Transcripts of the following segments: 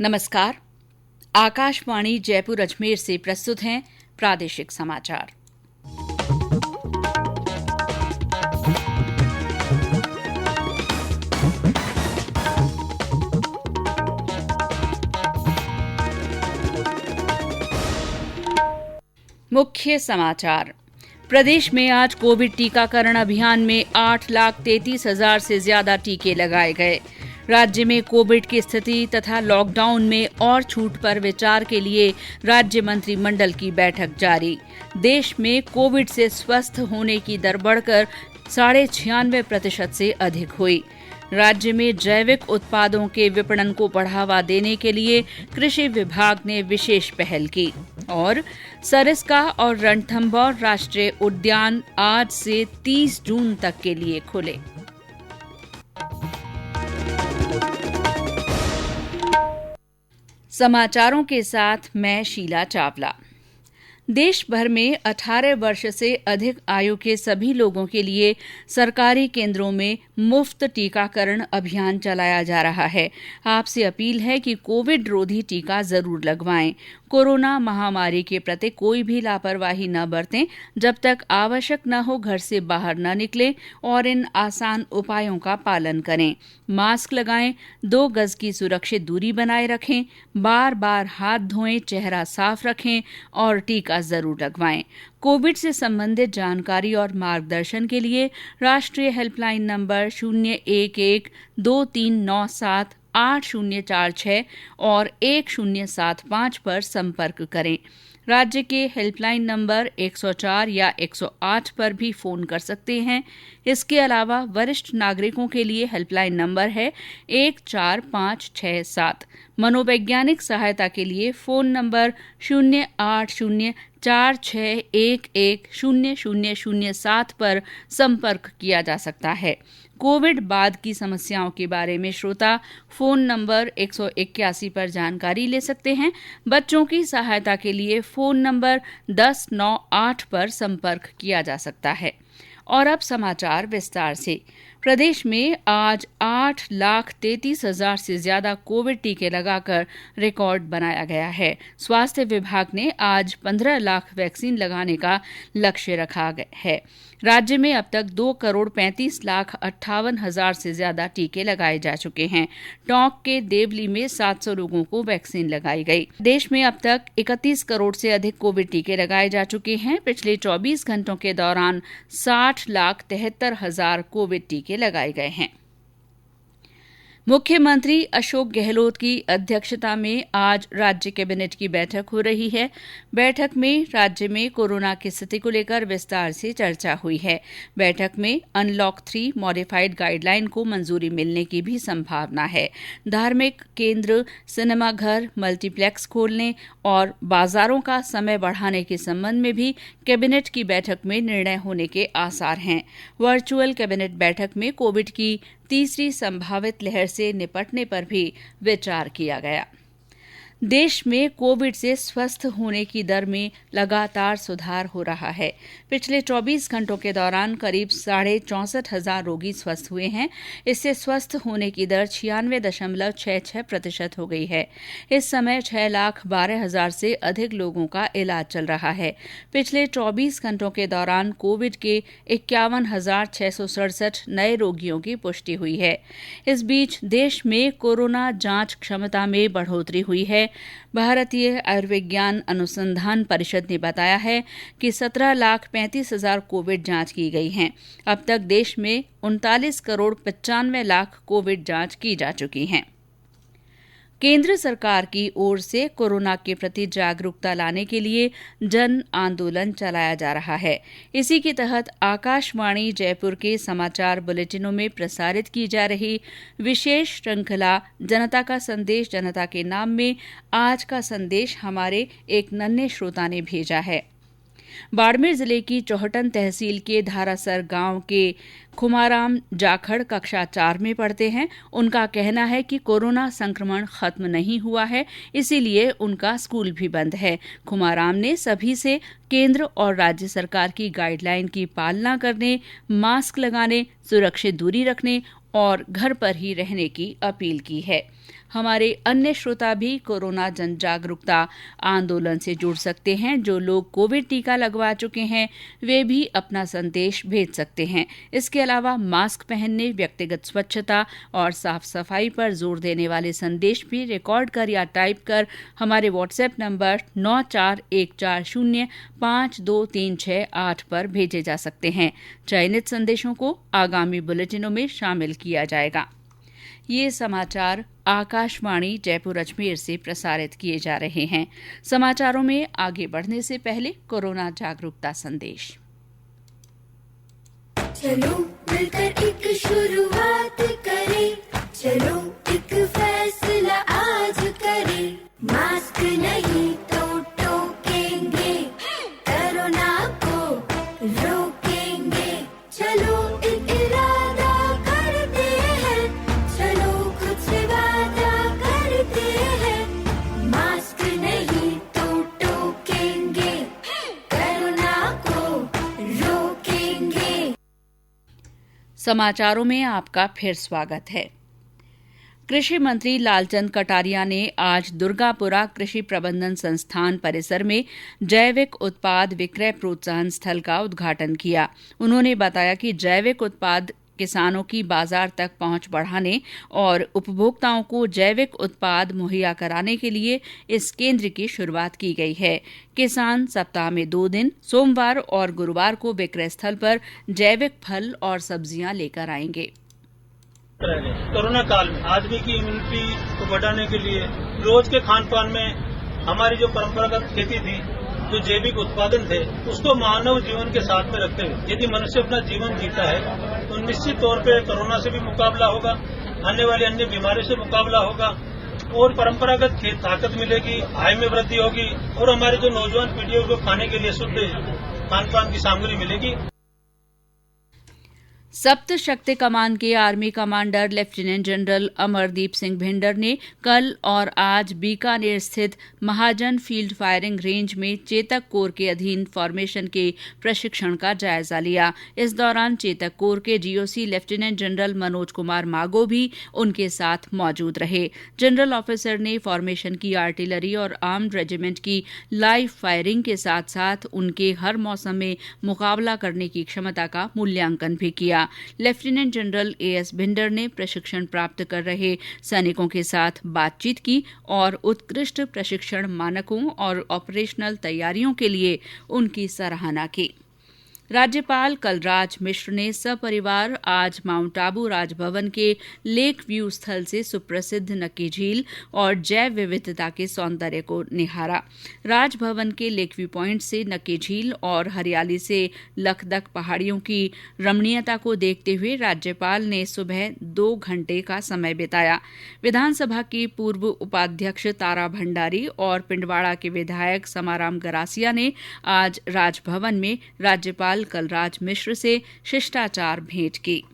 नमस्कार। आकाशवाणी जयपुर अजमेर से प्रस्तुत हैं प्रादेशिक समाचार। मुख्य समाचार। प्रदेश में आज कोविड टीकाकरण अभियान में 8,33,000 से ज्यादा टीके लगाए गए। राज्य में कोविड की स्थिति तथा लॉकडाउन में और छूट पर विचार के लिए राज्य मंत्रिमंडल की बैठक जारी। देश में कोविड से स्वस्थ होने की दर बढ़कर 96% से अधिक हुई। राज्य में जैविक उत्पादों के विपणन को बढ़ावा देने के लिए कृषि विभाग ने विशेष पहल की। और सरिस्का और रणथंभौर राष्ट्रीय उद्यान आज से 30 जून तक के लिए खुले। समाचारों के साथ मैं शीला चावला। देश भर में 18 वर्ष से अधिक आयु के सभी लोगों के लिए सरकारी केंद्रों में मुफ्त टीकाकरण अभियान चलाया जा रहा है। आपसे अपील है कि कोविड रोधी टीका जरूर लगवाएं। कोरोना महामारी के प्रति कोई भी लापरवाही न बरतें। जब तक आवश्यक न हो घर से बाहर न निकलें और इन आसान उपायों का पालन करें। मास्क लगाएं, 2 गज की सुरक्षित दूरी बनाए रखें, बार बार हाथ धोएं, चेहरा साफ रखें और टीका जरूर लगवाएं। कोविड से संबंधित जानकारी और मार्गदर्शन के लिए राष्ट्रीय हेल्पलाइन नंबर 01123978046 और 1075 पर संपर्क करें। राज्य के हेल्पलाइन नंबर 104 या 108 पर भी फोन कर सकते हैं। इसके अलावा वरिष्ठ नागरिकों के लिए हेल्पलाइन नंबर है 14567। मनोवैज्ञानिक सहायता के लिए फोन नंबर 08046110007 पर संपर्क किया जा सकता है। कोविड बाद की समस्याओं के बारे में श्रोता फोन नंबर 181 पर जानकारी ले सकते हैं। बच्चों की सहायता के लिए फोन नंबर 1098 पर संपर्क किया जा सकता है। और अब समाचार विस्तार से। प्रदेश में आज 8,33,000 से ज्यादा कोविड टीके लगाकर रिकॉर्ड बनाया गया है। स्वास्थ्य विभाग ने आज 15 लाख वैक्सीन लगाने का लक्ष्य रखा है। राज्य में अब तक 2,35,58,000 से ज्यादा टीके लगाए जा चुके हैं। टोंक के देवली में 700 लोगों को वैक्सीन लगाई गई। देश में अब तक 31 करोड़ से अधिक कोविड टीके लगाए जा चुके हैं। पिछले 24 घंटों के दौरान 60,73,000 कोविड टीके लगाए गए हैं। मुख्यमंत्री अशोक गहलोत की अध्यक्षता में आज राज्य कैबिनेट की बैठक हो रही है। बैठक में राज्य में कोरोना की स्थिति को लेकर विस्तार से चर्चा हुई है। बैठक में अनलॉक 3 मॉडिफाइड गाइडलाइन को मंजूरी मिलने की भी संभावना है। धार्मिक केंद्र, सिनेमाघर, मल्टीप्लेक्स खोलने और बाजारों का समय बढ़ाने के संबंध में भी कैबिनेट की बैठक में निर्णय होने के आसार हैं। वर्चुअल कैबिनेट बैठक में कोविड की तीसरी संभावित लहर से निपटने पर भी विचार किया गया। देश में कोविड से स्वस्थ होने की दर में लगातार सुधार हो रहा है। पिछले 24 घंटों के दौरान करीब 64,500 रोगी स्वस्थ हुए हैं। इससे स्वस्थ होने की दर 96.66% हो गई है। इस समय 6,12,000 से अधिक लोगों का इलाज चल रहा है। पिछले 24 घंटों के दौरान कोविड के 51,667 नए रोगियों की पुष्टि हुई है। इस बीच देश में कोरोना जांच क्षमता में बढ़ोतरी हुई है। भारतीय आयुर्विज्ञान अनुसंधान परिषद ने बताया है कि 17,35,000 कोविड जांच की गई हैं। अब तक देश में 39,95,00,000 कोविड जांच की जा चुकी हैं। केंद्र सरकार की ओर से कोरोना के प्रति जागरूकता लाने के लिए जन आंदोलन चलाया जा रहा है। इसी के तहत आकाशवाणी जयपुर के समाचार बुलेटिनों में प्रसारित की जा रही विशेष श्रृंखला जनता का संदेश जनता के नाम में आज का संदेश हमारे एक नन्हे श्रोता ने भेजा है। बाड़मेर जिले की चौहटन तहसील के धारासर गांव के खुमाराम जाखड़ कक्षा 4 में पढ़ते हैं। उनका कहना है कि कोरोना संक्रमण खत्म नहीं हुआ है, इसीलिए उनका स्कूल भी बंद है। खुमाराम ने सभी से केंद्र और राज्य सरकार की गाइडलाइन की पालना करने, मास्क लगाने, सुरक्षित दूरी रखने और घर पर ही रहने की अपील की है। हमारे अन्य श्रोता भी कोरोना जन जागरूकता आंदोलन से जुड़ सकते हैं। जो लोग कोविड टीका लगवा चुके हैं वे भी अपना संदेश भेज सकते हैं। इसके अलावा मास्क पहनने, व्यक्तिगत स्वच्छता और साफ सफाई पर जोर देने वाले संदेश भी रिकॉर्ड कर या टाइप कर हमारे व्हाट्सएप नंबर 9414052368 पर भेजे जा सकते हैं। चयनित संदेशों को आगामी बुलेटिनों में शामिल किया जाएगा। ये समाचार आकाशवाणी जयपुर अजमेर से प्रसारित किए जा रहे हैं। समाचारों में आगे बढ़ने से पहले कोरोना जागरूकता संदेश। चलो मिलकर एक शुरुआत करें, चलो एक फैसला आज करें। मास्क नहीं तो टोकेंगे, कोरोना को रोकेंगे। चलो एक इरादा करते हैं, चलो खुद से वादा करते हैं। मास्क नहीं तो टोकेंगे, कोरोना को रोकेंगे। समाचारों में आपका फिर स्वागत है। कृषि मंत्री लालचंद कटारिया ने आज दुर्गापुरा कृषि प्रबंधन संस्थान परिसर में जैविक उत्पाद विक्रय प्रोत्साहन स्थल का उद्घाटन किया। उन्होंने बताया कि जैविक उत्पाद किसानों की बाजार तक पहुंच बढ़ाने और उपभोक्ताओं को जैविक उत्पाद मुहैया कराने के लिए इस केंद्र की शुरुआत की गई है। किसान सप्ताह में 2 दिन सोमवार और गुरुवार को विक्रय स्थल पर जैविक फल और सब्जियां लेकर आएंगे। कोरोना काल में आदमी की इम्यूनिटी को बढ़ाने के लिए रोज के खान पान में हमारी जो परंपरागत खेती थी, जो जैविक उत्पादन थे, उसको मानव जीवन के साथ में रखते हुए यदि मनुष्य अपना जीवन जीता है तो निश्चित तौर पे कोरोना से भी मुकाबला होगा, आने वाली अन्य बीमारियों से मुकाबला होगा और परंपरागत खेत ताकत मिलेगी, आय में वृद्धि होगी और हमारे जो नौजवान पीढ़ियों को खाने के लिए शुद्ध खान पान की सामग्री मिलेगी। सप्त शक्ति कमान के army commander lieutenant general Amardeep Singh Bhinder ने कल और आज बीकानेर स्थित महाजन फील्ड फायरिंग रेंज में चेतक कोर के अधीन फॉर्मेशन के प्रशिक्षण का जायजा लिया। इस दौरान चेतक कोर के GOC lieutenant general Manoj Kumar मागो भी उनके साथ मौजूद रहे। जनरल ऑफिसर ने फॉर्मेशन की आर्टिलरी और आर्म्ड रेजिमेंट की लाइव फायरिंग के साथ साथ उनके हर मौसम में मुकाबला करने की क्षमता का मूल्यांकन भी किया। लेफ्टिनेंट जनरल एएस भिंडर ने प्रशिक्षण प्राप्त कर रहे सैनिकों के साथ बातचीत की और उत्कृष्ट प्रशिक्षण मानकों और ऑपरेशनल तैयारियों के लिए उनकी सराहना की। राज्यपाल कलराज मिश्र ने सपरिवार आज माउंट आबू राजभवन के लेक व्यू स्थल से सुप्रसिद्ध नक्की झील और जैव विविधता के सौंदर्य को निहारा। राजभवन के लेक व्यू पॉइंट से नक्की झील और हरियाली से लखदक पहाड़ियों की रमणीयता को देखते हुए राज्यपाल ने सुबह 2 घंटे का समय बिताया। विधानसभा की पूर्व उपाध्यक्ष तारा भंडारी और पिंडवाड़ा के विधायक समाराम गरासिया ने आज राजभवन में राज्यपाल कलराज मिश्र से शिष्टाचार भेंट की।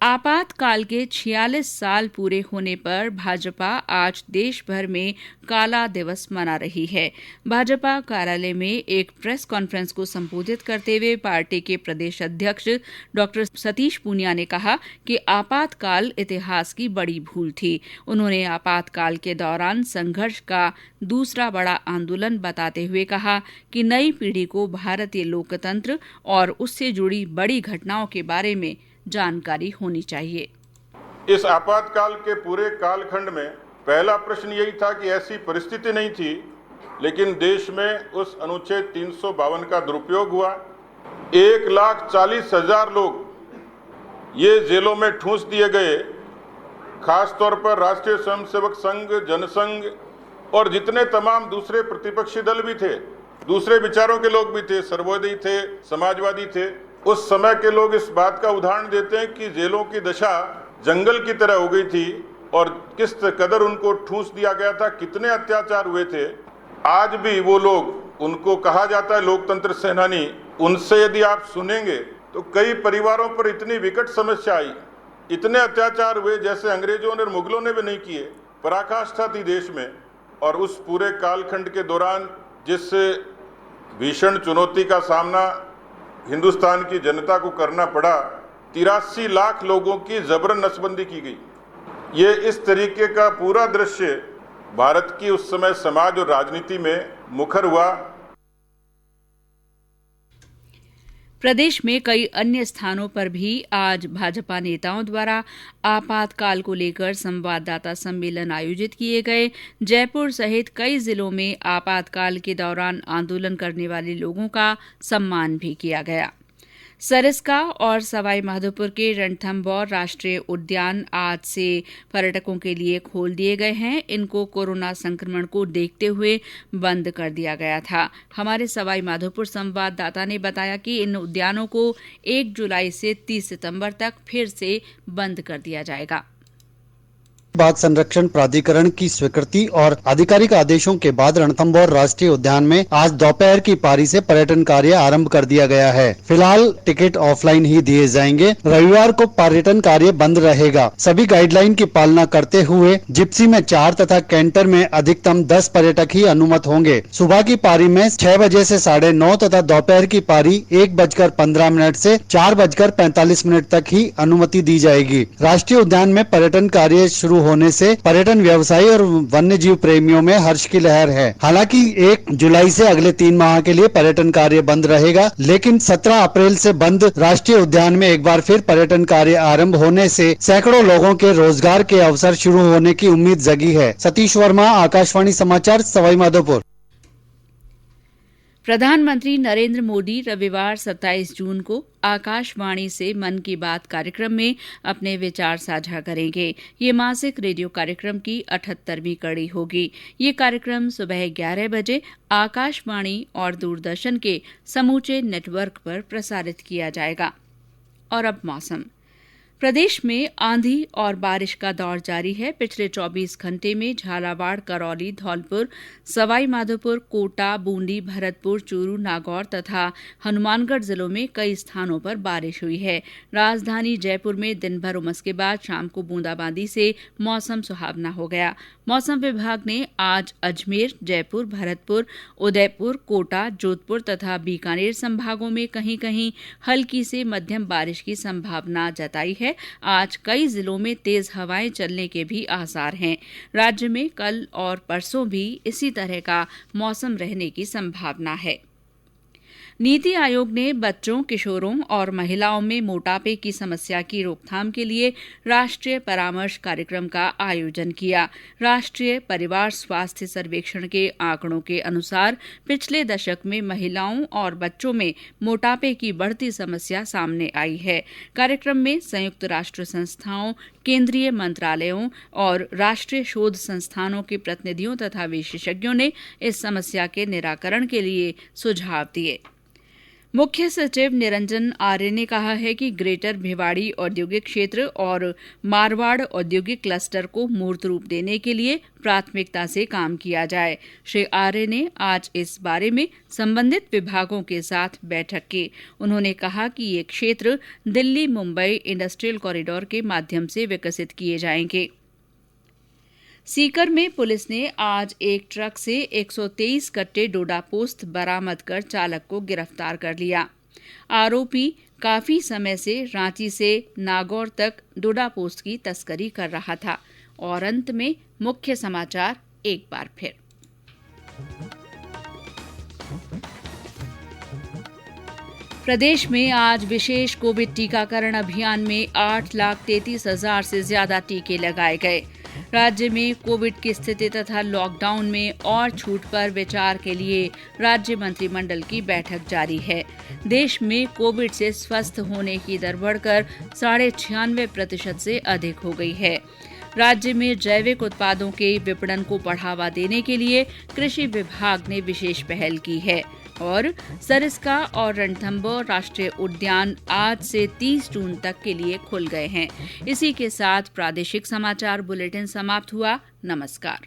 आपातकाल के 46 साल पूरे होने पर भाजपा आज देश भर में काला दिवस मना रही है। भाजपा कार्यालय में एक प्रेस कॉन्फ्रेंस को संबोधित करते हुए पार्टी के प्रदेश अध्यक्ष डॉक्टर सतीश पूनिया ने कहा कि आपातकाल इतिहास की बड़ी भूल थी। उन्होंने आपातकाल के दौरान संघर्ष का दूसरा बड़ा आंदोलन बताते हुए कहा कि नई पीढ़ी को भारतीय लोकतंत्र और उससे जुड़ी बड़ी घटनाओं के बारे में जानकारी होनी चाहिए। इस आपातकाल के पूरे कालखंड में पहला प्रश्न यही था कि ऐसी परिस्थिति नहीं थी, लेकिन देश में उस अनुच्छेद 352 का दुरुपयोग हुआ। 1,40,000 लोग ये जेलों में ठूंस दिए गए। खास तौर पर राष्ट्रीय स्वयंसेवक संघ, जनसंघ और जितने तमाम दूसरे प्रतिपक्षी दल भी थे, दूसरे विचारों के लोग भी थे, सर्वोदयी थे, समाजवादी थे। उस समय के लोग इस बात का उदाहरण देते हैं कि जेलों की दशा जंगल की तरह हो गई थी और किस कदर उनको ठूंस दिया गया था, कितने अत्याचार हुए थे। आज भी वो लोग, उनको कहा जाता है लोकतंत्र सेनानी, उनसे यदि आप सुनेंगे तो कई परिवारों पर इतनी विकट समस्या आई, इतने अत्याचार हुए जैसे अंग्रेजों ने और मुगलों ने भी नहीं किए। पराकाष्ठा थी देश में। और उस पूरे कालखंड के दौरान जिस भीषण चुनौती का सामना हिंदुस्तान की जनता को करना पड़ा, 83 लाख लोगों की जबरन नसबंदी की गई। ये इस तरीके का पूरा दृश्य भारत की उस समय समाज और राजनीति में मुखर हुआ। प्रदेश में कई अन्य स्थानों पर भी आज भाजपा नेताओं द्वारा आपातकाल को लेकर संवाददाता सम्मेलन आयोजित किए गए। जयपुर सहित कई जिलों में आपातकाल के दौरान आंदोलन करने वाले लोगों का सम्मान भी किया गया। सरिस्का और सवाईमाधोपुर के रणथंभौर राष्ट्रीय उद्यान आज से पर्यटकों के लिए खोल दिए गए हैं। इनको कोरोना संक्रमण को देखते हुए बंद कर दिया गया था। हमारे सवाईमाधोपुर संवाददाता ने बताया कि इन उद्यानों को 1 जुलाई से 30 सितंबर तक फिर से बंद कर दिया जाएगा। बाघ संरक्षण प्राधिकरण की स्वीकृति और आधिकारिक आदेशों के बाद रणथंभौर राष्ट्रीय उद्यान में आज दोपहर की पारी से पर्यटन कार्य आरंभ कर दिया गया है। फिलहाल टिकट ऑफलाइन ही दिए जाएंगे। रविवार को पर्यटन कार्य बंद रहेगा। सभी गाइडलाइन की पालना करते हुए जिप्सी में 4 तथा कैंटर में अधिकतम 10 पर्यटक ही अनुमत होंगे। सुबह की पारी में 6 बजे से 9:30 तथा दोपहर की पारी 1:15 से 4:45 तक ही अनुमति दी जाएगी। राष्ट्रीय उद्यान में पर्यटन कार्य शुरू होने से पर्यटन व्यवसायी और वन्य जीव प्रेमियों में हर्ष की लहर है। हालांकि 1 जुलाई से अगले 3 माह के लिए पर्यटन कार्य बंद रहेगा, लेकिन 17 अप्रैल से बंद राष्ट्रीय उद्यान में एक बार फिर पर्यटन कार्य आरंभ होने से सैकड़ों लोगों के रोजगार के अवसर शुरू होने की उम्मीद जगी है। सतीश वर्मा, आकाशवाणी समाचार, सवाईमाधोपुर। प्रधानमंत्री नरेंद्र मोदी रविवार 27 जून को आकाशवाणी से मन की बात कार्यक्रम में अपने विचार साझा करेंगे। ये मासिक रेडियो कार्यक्रम की 78वीं कड़ी होगी। ये कार्यक्रम सुबह 11 बजे आकाशवाणी और दूरदर्शन के समूचे नेटवर्क पर प्रसारित किया जाएगा। और अब मौसम। प्रदेश में आंधी और बारिश का दौर जारी है। पिछले 24 घंटे में झालावाड़, करौली, धौलपुर, सवाईमाधोपुर, कोटा, बूंदी, भरतपुर, चूरू, नागौर तथा हनुमानगढ़ जिलों में कई स्थानों पर बारिश हुई है। राजधानी जयपुर में दिन भर उमस के बाद शाम को बूंदाबांदी से मौसम सुहावना हो गया। मौसम विभाग ने आज अजमेर, जयपुर, भरतपुर, उदयपुर, कोटा, जोधपुर तथा बीकानेर संभागों में कहीं कहीं हल्की से मध्यम बारिश की संभावना जताई है। आज कई जिलों में तेज हवाएं चलने के भी आसार हैं। राज्य में कल और परसों भी इसी तरह का मौसम रहने की संभावना है। नीति आयोग ने बच्चों, किशोरों और महिलाओं में मोटापे की समस्या की रोकथाम के लिए राष्ट्रीय परामर्श कार्यक्रम का आयोजन किया। राष्ट्रीय परिवार स्वास्थ्य सर्वेक्षण के आंकड़ों के अनुसार पिछले दशक में महिलाओं और बच्चों में मोटापे की बढ़ती समस्या सामने आई है। कार्यक्रम में संयुक्त राष्ट्र संस्थाओं, केंद्रीय मंत्रालयों और राष्ट्रीय शोध संस्थानों के प्रतिनिधियों तथा विशेषज्ञों ने इस समस्या के निराकरण के लिए सुझाव दिए। मुख्य सचिव निरंजन आर्य ने कहा है कि ग्रेटर भिवाड़ी औद्योगिक क्षेत्र और मारवाड़ औद्योगिक क्लस्टर को मूर्त रूप देने के लिए प्राथमिकता से काम किया जाए। श्री आर्य ने आज इस बारे में संबंधित विभागों के साथ बैठक की। उन्होंने कहा कि ये क्षेत्र दिल्ली मुंबई इंडस्ट्रियल कॉरिडोर के माध्यम से विकसित किए जाएंगे। सीकर में पुलिस ने आज एक ट्रक से 123 कट्टे डोडा पोस्त बरामद कर चालक को गिरफ्तार कर लिया। आरोपी काफी समय से रांची से नागौर तक डोडा पोस्त की तस्करी कर रहा था। और अंत में मुख्य समाचार एक बार फिर। प्रदेश में आज विशेष कोविड टीकाकरण अभियान में 8,33,000 से ज्यादा टीके लगाए गए। राज्य में कोविड की स्थिति तथा लॉकडाउन में और छूट पर विचार के लिए राज्य मंत्रिमंडल की बैठक जारी है। देश में कोविड से स्वस्थ होने की दर बढ़कर 96% से अधिक हो गई है। राज्य में जैविक उत्पादों के विपणन को बढ़ावा देने के लिए कृषि विभाग ने विशेष पहल की है। और सरिस्का और रणथंभौर राष्ट्रीय उद्यान आज से 30 जून तक के लिए खुल गए हैं। इसी के साथ प्रादेशिक समाचार बुलेटिन समाप्त हुआ। नमस्कार।